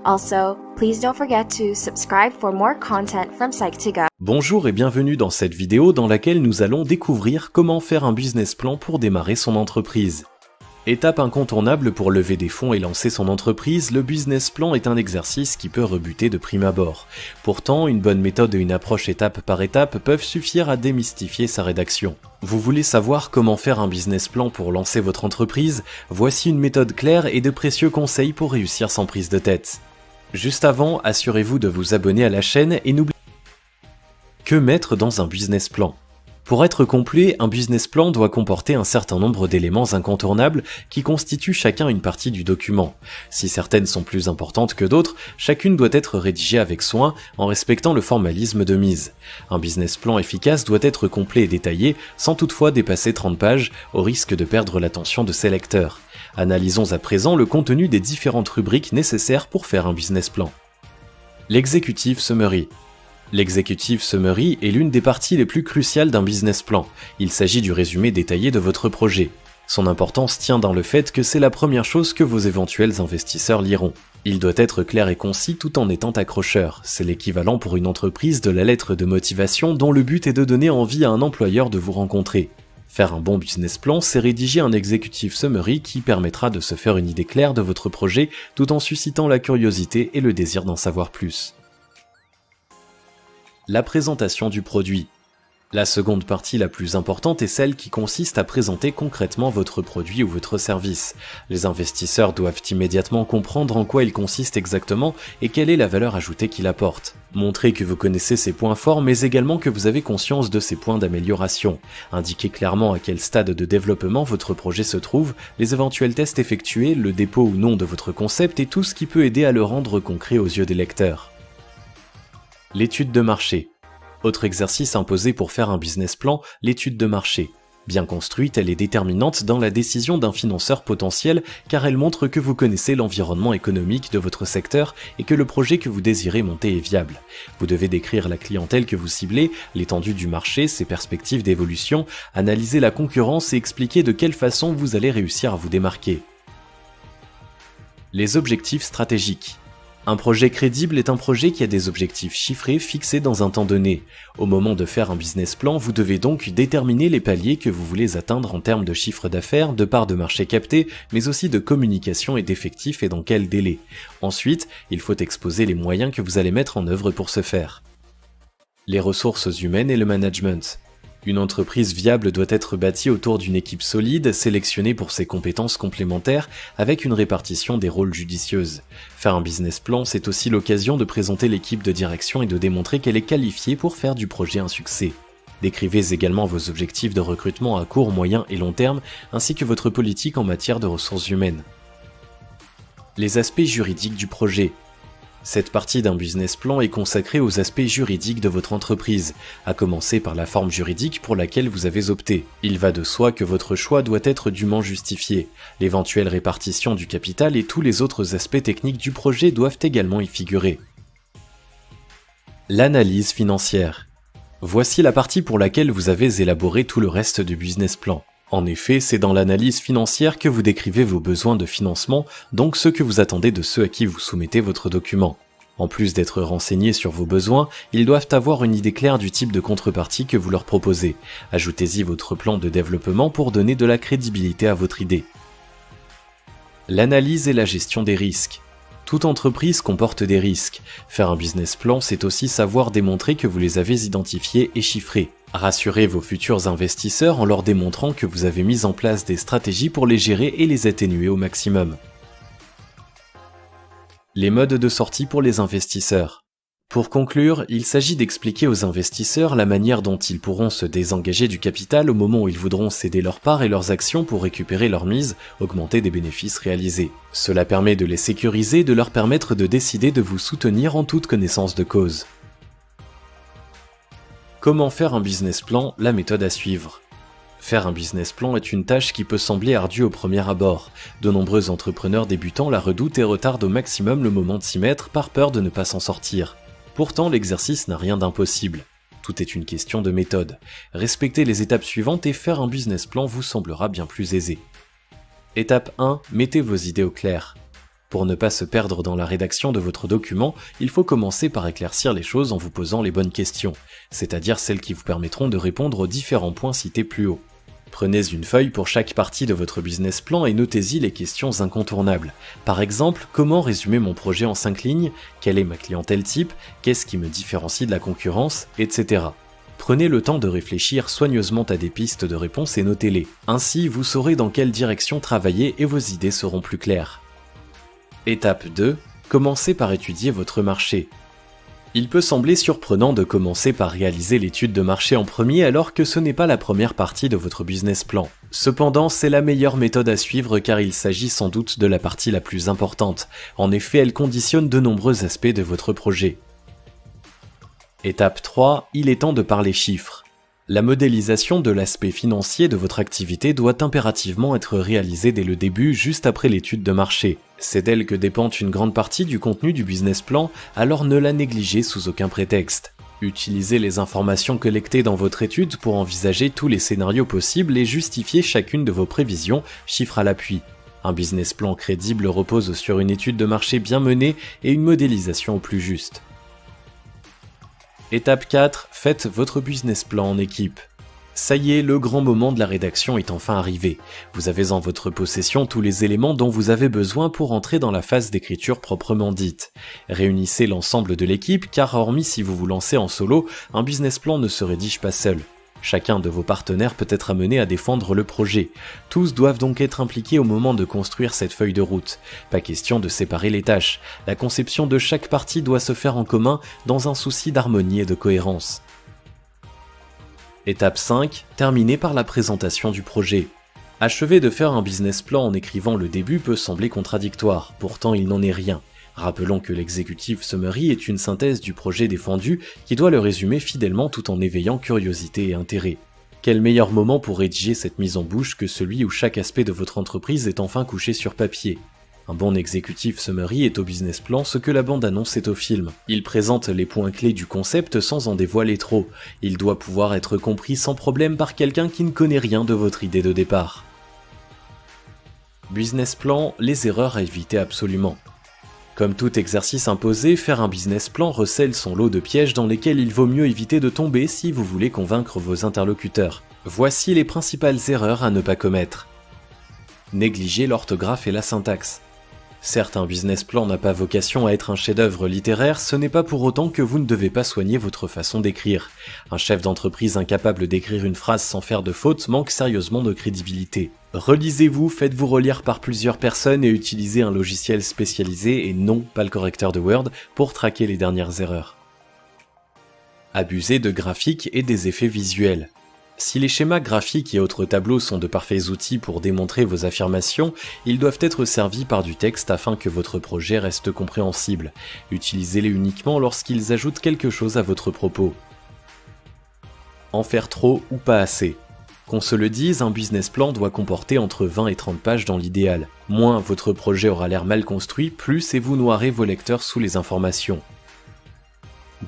Also, please don't forget to subscribe for more content from Psych2Go. Bonjour et bienvenue dans cette vidéo dans laquelle nous allons découvrir comment faire un business plan pour démarrer son entreprise. Étape incontournable pour lever des fonds et lancer son entreprise, le business plan est un exercice qui peut rebuter de prime abord. Pourtant, une bonne méthode et une approche étape par étape peuvent suffire à démystifier sa rédaction. Vous voulez savoir comment faire un business plan pour lancer votre entreprise? Voici une méthode claire et de précieux conseils pour réussir sans prise de tête. Juste avant, assurez-vous de vous abonner à la chaîne et n'oubliez pas que mettre dans un business plan. Pour être complet, un business plan doit comporter un certain nombre d'éléments incontournables qui constituent chacun une partie du document. Si certaines sont plus importantes que d'autres, chacune doit être rédigée avec soin en respectant le formalisme de mise. Un business plan efficace doit être complet et détaillé, sans toutefois dépasser 30 pages, au risque de perdre l'attention de ses lecteurs. Analysons à présent le contenu des différentes rubriques nécessaires pour faire un business plan. L'executive summary. L'executive summary est l'une des parties les plus cruciales d'un business plan. Il s'agit du résumé détaillé de votre projet. Son importance tient dans le fait que c'est la première chose que vos éventuels investisseurs liront. Il doit être clair et concis tout en étant accrocheur. C'est l'équivalent pour une entreprise de la lettre de motivation dont le but est de donner envie à un employeur de vous rencontrer. Faire un bon business plan, c'est rédiger un executive summary qui permettra de se faire une idée claire de votre projet tout en suscitant la curiosité et le désir d'en savoir plus. La présentation du produit. La seconde partie la plus importante est celle qui consiste à présenter concrètement votre produit ou votre service. Les investisseurs doivent immédiatement comprendre en quoi il consiste exactement et quelle est la valeur ajoutée qu'il apporte. Montrez que vous connaissez ses points forts mais également que vous avez conscience de ses points d'amélioration. Indiquez clairement à quel stade de développement votre projet se trouve, les éventuels tests effectués, le dépôt ou non de votre concept et tout ce qui peut aider à le rendre concret aux yeux des lecteurs. L'étude de marché. Autre exercice imposé pour faire un business plan, l'étude de marché. Bien construite, elle est déterminante dans la décision d'un financeur potentiel car elle montre que vous connaissez l'environnement économique de votre secteur et que le projet que vous désirez monter est viable. Vous devez décrire la clientèle que vous ciblez, l'étendue du marché, ses perspectives d'évolution, analyser la concurrence et expliquer de quelle façon vous allez réussir à vous démarquer. Les objectifs stratégiques. Un projet crédible est un projet qui a des objectifs chiffrés fixés dans un temps donné. Au moment de faire un business plan, vous devez donc déterminer les paliers que vous voulez atteindre en termes de chiffre d'affaires, de parts de marché captées, mais aussi de communication et d'effectifs et dans quel délai. Ensuite, il faut exposer les moyens que vous allez mettre en œuvre pour ce faire. Les ressources humaines et le management. Une entreprise viable doit être bâtie autour d'une équipe solide, sélectionnée pour ses compétences complémentaires, avec une répartition des rôles judicieuse. Faire un business plan, c'est aussi l'occasion de présenter l'équipe de direction et de démontrer qu'elle est qualifiée pour faire du projet un succès. Décrivez également vos objectifs de recrutement à court, moyen et long terme, ainsi que votre politique en matière de ressources humaines. Les aspects juridiques du projet. Cette partie d'un business plan est consacrée aux aspects juridiques de votre entreprise, à commencer par la forme juridique pour laquelle vous avez opté. Il va de soi que votre choix doit être dûment justifié. L'éventuelle répartition du capital et tous les autres aspects techniques du projet doivent également y figurer. L'analyse financière. Voici la partie pour laquelle vous avez élaboré tout le reste du business plan. En effet, c'est dans l'analyse financière que vous décrivez vos besoins de financement, donc ce que vous attendez de ceux à qui vous soumettez votre document. En plus d'être renseignés sur vos besoins, ils doivent avoir une idée claire du type de contrepartie que vous leur proposez. Ajoutez-y votre plan de développement pour donner de la crédibilité à votre idée. L'analyse et la gestion des risques. Toute entreprise comporte des risques. Faire un business plan, c'est aussi savoir démontrer que vous les avez identifiés et chiffrés. Rassurez vos futurs investisseurs en leur démontrant que vous avez mis en place des stratégies pour les gérer et les atténuer au maximum. Les modes de sortie pour les investisseurs. Pour conclure, il s'agit d'expliquer aux investisseurs la manière dont ils pourront se désengager du capital au moment où ils voudront céder leurs parts et leurs actions pour récupérer leur mise, augmenter des bénéfices réalisés. Cela permet de les sécuriser et de leur permettre de décider de vous soutenir en toute connaissance de cause. Comment faire un business plan, la méthode à suivre. Faire un business plan est une tâche qui peut sembler ardue au premier abord. De nombreux entrepreneurs débutants la redoutent et retardent au maximum le moment de s'y mettre par peur de ne pas s'en sortir. Pourtant, l'exercice n'a rien d'impossible. Tout est une question de méthode. Respectez les étapes suivantes et faire un business plan vous semblera bien plus aisé. Étape 1. Mettez vos idées au clair. Pour ne pas se perdre dans la rédaction de votre document, il faut commencer par éclaircir les choses en vous posant les bonnes questions, c'est-à-dire celles qui vous permettront de répondre aux différents points cités plus haut. Prenez une feuille pour chaque partie de votre business plan et notez-y les questions incontournables. Par exemple, comment résumer mon projet en 5 lignes? Quelle est ma clientèle type? Qu'est-ce qui me différencie de la concurrence? Etc. Prenez le temps de réfléchir soigneusement à des pistes de réponse et notez-les. Ainsi, vous saurez dans quelle direction travailler et vos idées seront plus claires. Étape 2. Commencez par étudier votre marché. Il peut sembler surprenant de commencer par réaliser l'étude de marché en premier alors que ce n'est pas la première partie de votre business plan. Cependant, c'est la meilleure méthode à suivre car il s'agit sans doute de la partie la plus importante. En effet, elle conditionne de nombreux aspects de votre projet. Étape 3. Il est temps de parler chiffres. La modélisation de l'aspect financier de votre activité doit impérativement être réalisée dès le début, juste après l'étude de marché. C'est d'elle que dépend une grande partie du contenu du business plan, alors ne la négligez sous aucun prétexte. Utilisez les informations collectées dans votre étude pour envisager tous les scénarios possibles et justifier chacune de vos prévisions, chiffres à l'appui. Un business plan crédible repose sur une étude de marché bien menée et une modélisation au plus juste. Étape 4. Faites votre business plan en équipe. Ça y est, le grand moment de la rédaction est enfin arrivé. Vous avez en votre possession tous les éléments dont vous avez besoin pour entrer dans la phase d'écriture proprement dite. Réunissez l'ensemble de l'équipe car hormis si vous vous lancez en solo, un business plan ne se rédige pas seul. Chacun de vos partenaires peut être amené à défendre le projet. Tous doivent donc être impliqués au moment de construire cette feuille de route. Pas question de séparer les tâches. La conception de chaque partie doit se faire en commun dans un souci d'harmonie et de cohérence. Étape 5. Terminez par la présentation du projet. Achever de faire un business plan en écrivant le début peut sembler contradictoire, pourtant il n'en est rien. Rappelons que l'executive summary est une synthèse du projet défendu qui doit le résumer fidèlement tout en éveillant curiosité et intérêt. Quel meilleur moment pour rédiger cette mise en bouche que celui où chaque aspect de votre entreprise est enfin couché sur papier. Un bon executive summary est au business plan ce que la bande-annonce est au film. Il présente les points clés du concept sans en dévoiler trop. Il doit pouvoir être compris sans problème par quelqu'un qui ne connaît rien de votre idée de départ. Business plan, les erreurs à éviter absolument. Comme tout exercice imposé, faire un business plan recèle son lot de pièges dans lesquels il vaut mieux éviter de tomber si vous voulez convaincre vos interlocuteurs. Voici les principales erreurs à ne pas commettre. Négligez l'orthographe et la syntaxe. Certes, un business plan n'a pas vocation à être un chef-d'œuvre littéraire, ce n'est pas pour autant que vous ne devez pas soigner votre façon d'écrire. Un chef d'entreprise incapable d'écrire une phrase sans faire de faute manque sérieusement de crédibilité. Relisez-vous, faites-vous relire par plusieurs personnes et utilisez un logiciel spécialisé et non pas le correcteur de Word pour traquer les dernières erreurs. Abusez de graphiques et des effets visuels. Si les schémas graphiques et autres tableaux sont de parfaits outils pour démontrer vos affirmations, ils doivent être servis par du texte afin que votre projet reste compréhensible. Utilisez-les uniquement lorsqu'ils ajoutent quelque chose à votre propos. En faire trop ou pas assez. Qu'on se le dise, un business plan doit comporter entre 20 et 30 pages dans l'idéal. Moins votre projet aura l'air mal construit, plus et vous noierez vos lecteurs sous les informations.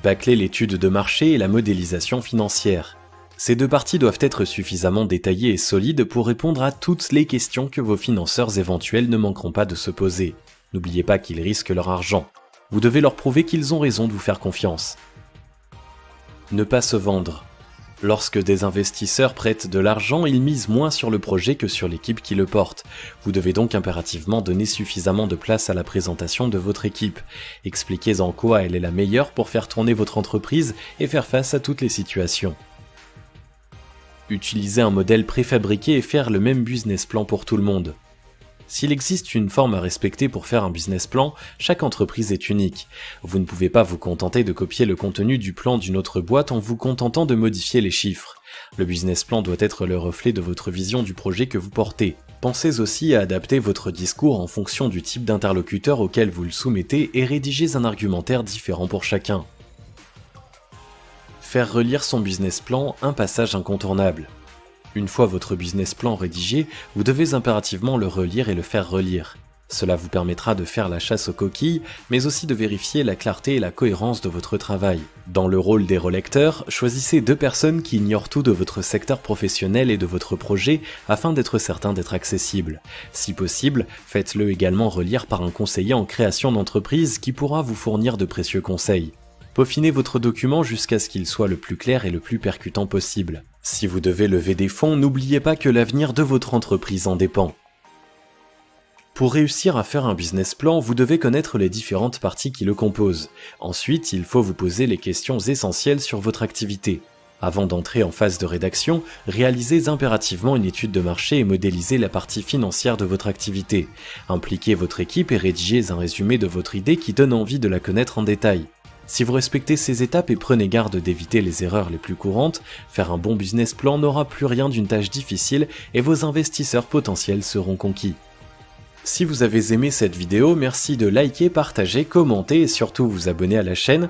Bâclez l'étude de marché et la modélisation financière. Ces deux parties doivent être suffisamment détaillées et solides pour répondre à toutes les questions que vos financeurs éventuels ne manqueront pas de se poser. N'oubliez pas qu'ils risquent leur argent. Vous devez leur prouver qu'ils ont raison de vous faire confiance. Ne pas se vendre. Lorsque des investisseurs prêtent de l'argent, ils misent moins sur le projet que sur l'équipe qui le porte. Vous devez donc impérativement donner suffisamment de place à la présentation de votre équipe. Expliquez en quoi elle est la meilleure pour faire tourner votre entreprise et faire face à toutes les situations. Utilisez un modèle préfabriqué et faire le même business plan pour tout le monde. S'il existe une forme à respecter pour faire un business plan, chaque entreprise est unique. Vous ne pouvez pas vous contenter de copier le contenu du plan d'une autre boîte en vous contentant de modifier les chiffres. Le business plan doit être le reflet de votre vision du projet que vous portez. Pensez aussi à adapter votre discours en fonction du type d'interlocuteur auquel vous le soumettez et rédigez un argumentaire différent pour chacun. Faire relire son business plan, un passage incontournable. Une fois votre business plan rédigé, vous devez impérativement le relire et le faire relire. Cela vous permettra de faire la chasse aux coquilles, mais aussi de vérifier la clarté et la cohérence de votre travail. Dans le rôle des relecteurs, choisissez 2 personnes qui ignorent tout de votre secteur professionnel et de votre projet afin d'être certain d'être accessible. Si possible, faites-le également relire par un conseiller en création d'entreprise qui pourra vous fournir de précieux conseils. Peaufinez votre document jusqu'à ce qu'il soit le plus clair et le plus percutant possible. Si vous devez lever des fonds, n'oubliez pas que l'avenir de votre entreprise en dépend. Pour réussir à faire un business plan, vous devez connaître les différentes parties qui le composent. Ensuite, il faut vous poser les questions essentielles sur votre activité. Avant d'entrer en phase de rédaction, réalisez impérativement une étude de marché et modélisez la partie financière de votre activité. Impliquez votre équipe et rédigez un résumé de votre idée qui donne envie de la connaître en détail. Si vous respectez ces étapes et prenez garde d'éviter les erreurs les plus courantes, faire un bon business plan n'aura plus rien d'une tâche difficile et vos investisseurs potentiels seront conquis. Si vous avez aimé cette vidéo, merci de liker, partager, commenter et surtout vous abonner à la chaîne.